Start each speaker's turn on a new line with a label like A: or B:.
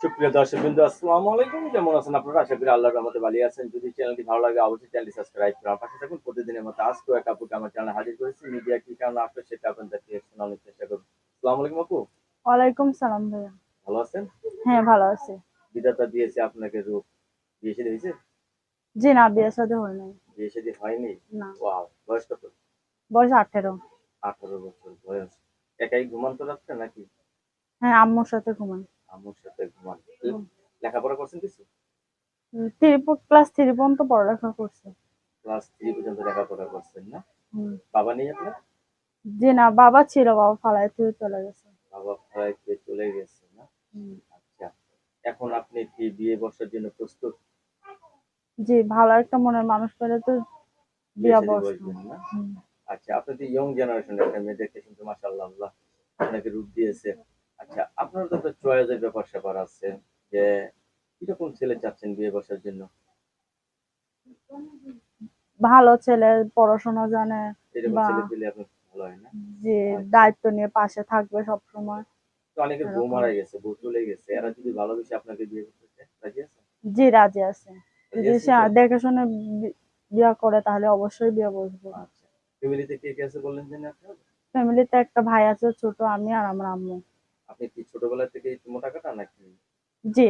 A: সুপ্রিয় দর্শকবৃন্দ, আসসালামু আলাইকুম। কেমন আছেন আপনারা? আশা করি আল্লাহর রহমতে ভালো আছেন। যদি চ্যানেলটি ভালো লাগে অবশ্যই চ্যানেলটি সাবস্ক্রাইব করে আমার পাশে থাকুন। প্রতিদিনের মতো আজকেও এক আপুকে আমার চ্যানেলে হাজির করেছি। মিডিয়া কি কারণে আসলো সেটা আপনাদেরকে শোনানোর চেষ্টা করব। আসসালামু আলাইকুম আপু,
B: ওয়ালাইকুম সালাম ভাইয়া।
A: ভালো আছেন?
B: হ্যাঁ, ভালো আছি।
A: বিধাতা দিয়েছে আপনাকে রূপ। বিয়ে শাদী হয়েছে?
B: জি না, বিয়ে শাদী হয় নাই।
A: বিয়ে শাদী হয়নি?
B: না।
A: ওয়াও! বয়স কত?
B: বয়স 18।
A: 18 বছর বয়স। একাই ঘুমান তো রাত্রে নাকি
B: হ্যাঁ, আম্মুর সাথে ঘুমাই।
A: আম্মুর সাথে ঘুমান? লেখাপড়া করছেন কিছু?
B: ক্লাস 3 পর্যন্ত পড়ালেখা করছে।
A: ক্লাস 3 পর্যন্ত লেখাপড়া করছেন না?
B: হুম।
A: বাবা নেই আপনার?
B: জি না, বাবা ছিল, বাবা ফালাই থুয়ে চলে গেছে।
A: বাবা ফ্লাইটে চলে গেছে না?
B: হুম।
A: আচ্ছা। এখন আপনি কি বিয়ে বসার জন্য প্রস্তুত?
B: জি, ভালো একটা মনের মানুষ পেলে তো
A: বিয়ে
B: বিয়া
A: শাদী
B: বসবো।
A: বসবেন না?
B: হুম।
A: আচ্ছা, আপনি তো ইয়ং জেনারেশনের একটা মেয়ে, দেখতে কিন্তু মাশাআল্লাহ আল্লাহ আপনাকে রূপ দিয়েছে। আচ্ছা, আপনার তো একটা চয়েসের ব্যাপার-স্যাপার আছে যে কিরকম ছেলে চাচ্ছেন বিয়ে বসার জন্য?
B: ভালো ছেলে, পড়াশোনা জানে,
A: এরকম
B: বা
A: ছেলে পেলে আপনার ভালো হয় না?
B: যে
A: আচ্ছা।
B: দায়িত্ব নিয়ে পাশে থাকবে সব সময়।
A: তো অনেকের বউ
B: এরকম।
A: মারা গেছে, বউ চলে গেছে। এরা যদি ভালোবেসে আপনাকে বিয়ে করতে চায়, রাজি আছেন?
B: জি, রাজি আছে।
A: রাজি
B: যদি
A: আছেন
B: সে
A: তো?
B: দেখে শুনে বিয়া করে তাহলে অবশ্যই বিয়ে বসবো।
A: আচ্ছা। ফ্যামিলিতে কে, কে আছে বললেন জানি আপনার?
B: ফ্যামিলিতে একটা ভাই আছে ছোট, আমি আর আমার আম্মু।
A: আপনি কি ছোটবেলা থেকেই একটু মোটা কাটা নাকি?
B: জি।